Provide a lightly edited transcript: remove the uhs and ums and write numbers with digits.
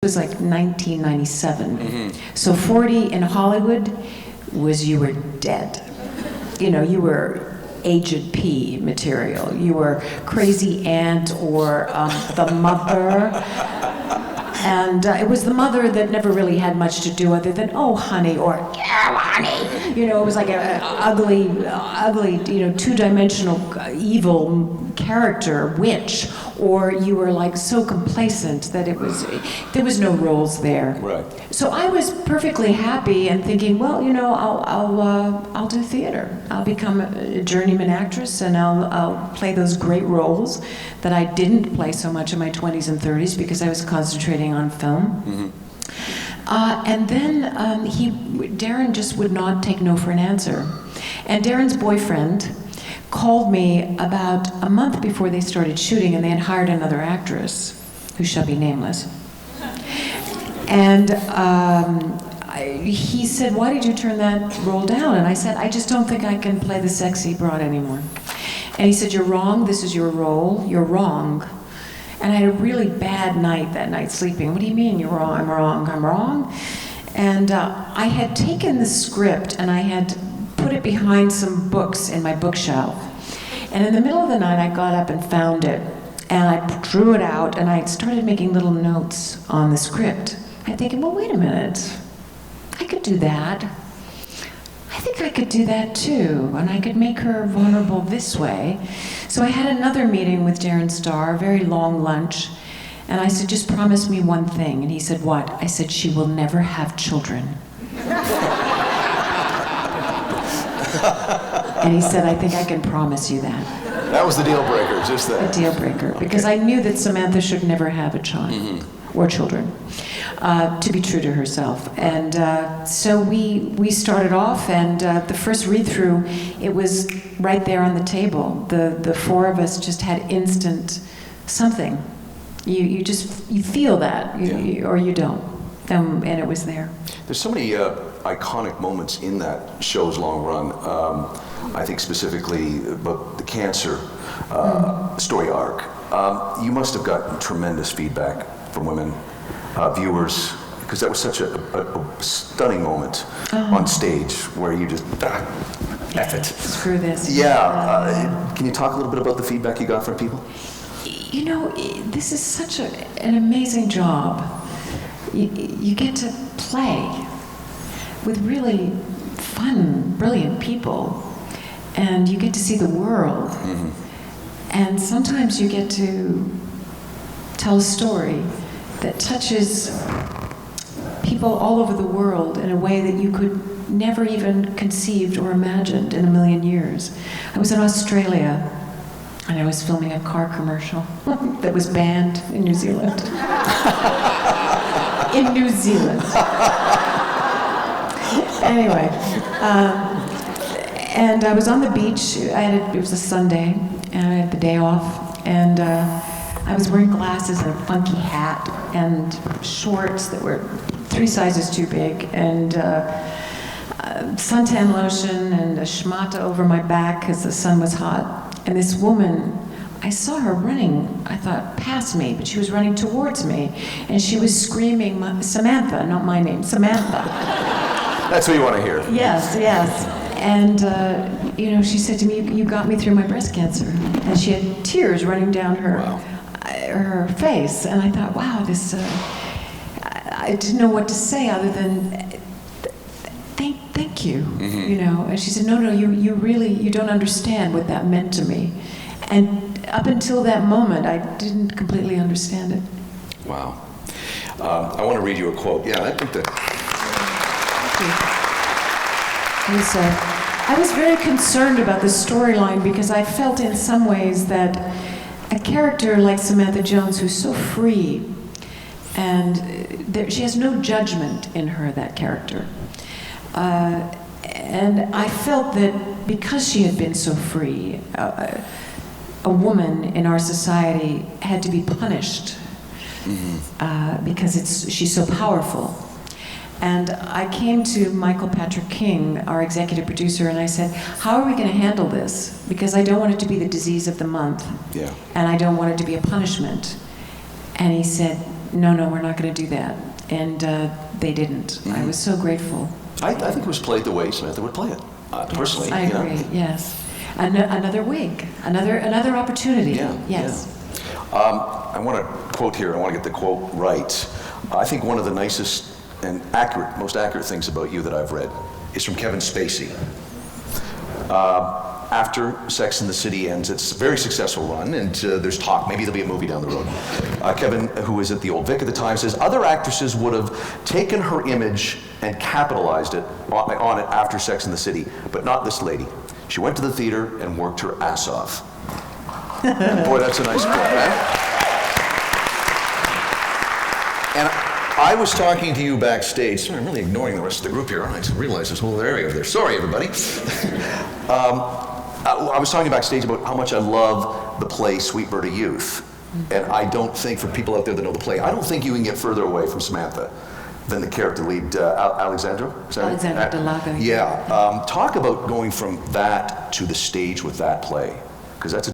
was like 1997. So 40 in Hollywood was you were dead. You know, you were Agent P material. You were Crazy Aunt or the mother. And it was the mother that never really had much to do other than, oh, honey, or, yeah, honey. You know, it was like an ugly, you know, two-dimensional evil character, witch. Or you were like so complacent that there was no roles there. Right. So I was perfectly happy and thinking, well, you know, I'll do theater. I'll become a journeyman actress, and I'll play those great roles that I didn't play so much in my 20s and 30s because I was concentrating on film. And then Darren just would not take no for an answer. And Darren's boyfriend called me about a month before they started shooting, and they had hired another actress who shall be nameless. And he said, why did you turn that role down? And I said, I just don't think I can play the sexy broad anymore. And he said, you're wrong, this is your role, you're wrong. And I had a really bad night that night sleeping. What do you mean you're wrong? I'm wrong, I'm wrong? And I had taken the script and I had put it behind some books in my bookshelf. And in the middle of the night, I got up and found it. And I drew it out, and I started making little notes on the script. I'm thinking, well, wait a minute. I could do that. I think I could do that too. And I could make her vulnerable this way. So I had another meeting with Darren Star, a very long lunch. And I said, just promise me one thing. And he said, what? I said, she will never have children. And he said, I think I can promise you that. That was the deal breaker, just that. A deal breaker, because I knew that Samantha should never have a child, or children, to be true to herself. And so we started off, and the first read-through, it was right there on the table. The four of us just had instant something. You feel that, or you don't, and it was there. There's so many iconic moments in that show's long run. I think specifically about the cancer story arc. You must have gotten tremendous feedback from women, viewers, because that was such a stunning moment on stage where you just, F it. Screw this. Yeah. Can you talk a little bit about the feedback you got from people? You know, this is such an amazing job. You get to play with really fun, brilliant people, and you get to see the world. And sometimes you get to tell a story that touches people all over the world in a way that you could never even conceived or imagined in a million years. I was in Australia, and I was filming a car commercial that was banned in New Zealand. In New Zealand. Anyway, and I was on the beach. It was a Sunday, and I had the day off, and I was wearing glasses and a funky hat and shorts that were 3 sizes too big, and suntan lotion and a schmata over my back because the sun was hot. And this woman, I saw her running, I thought, past me, but she was running towards me, and she was screaming, Samantha, not my name, Samantha. That's what you want to hear. Yes, yes. And, you know, she said to me, you got me through my breast cancer. And she had tears running down her face. And I thought, wow, this, I didn't know what to say other than, thank you, you know. And she said, no, you really, you don't understand what that meant to me. And up until that moment, I didn't completely understand it. Wow. I want to read you a quote. Yeah, I think that... I was very concerned about the storyline because I felt in some ways that a character like Samantha Jones, who's so free, and she has no judgment in her, that character. And I felt that because she had been so free, a woman in our society had to be punished because she's so powerful. And I came to Michael Patrick King, our executive producer, and I said, how are we going to handle this? Because I don't want it to be the disease of the month. Yeah. And I don't want it to be a punishment. And he said, no, we're not going to do that. And they didn't. I was so grateful. I think it was played the way Samantha would play it, personally. I agree, yes. Another wig, another opportunity. Yeah, yes. I want to quote here, I want to get the quote right. I think one of the nicest and most accurate things about you that I've read is from Kevin Spacey. After Sex and the City ends, it's a very successful run, and there's talk, maybe there'll be a movie down the road. Kevin, who was at the Old Vic at the time, says, other actresses would have taken her image and capitalized it on it after Sex and the City, but not this lady. She went to the theater and worked her ass off. Boy, that's a nice quote, right? And I was talking to you backstage. Sorry, I'm really ignoring the rest of the group here. I realize this whole area over there. Sorry, everybody. I was talking backstage about how much I love the play Sweet Bird of Youth. And I don't think, for people out there that know the play, I don't think you can get further away from Samantha than the character lead, Alexandra? Alexandra Delago. Yeah. Talk about going from that to the stage with that play, because that's a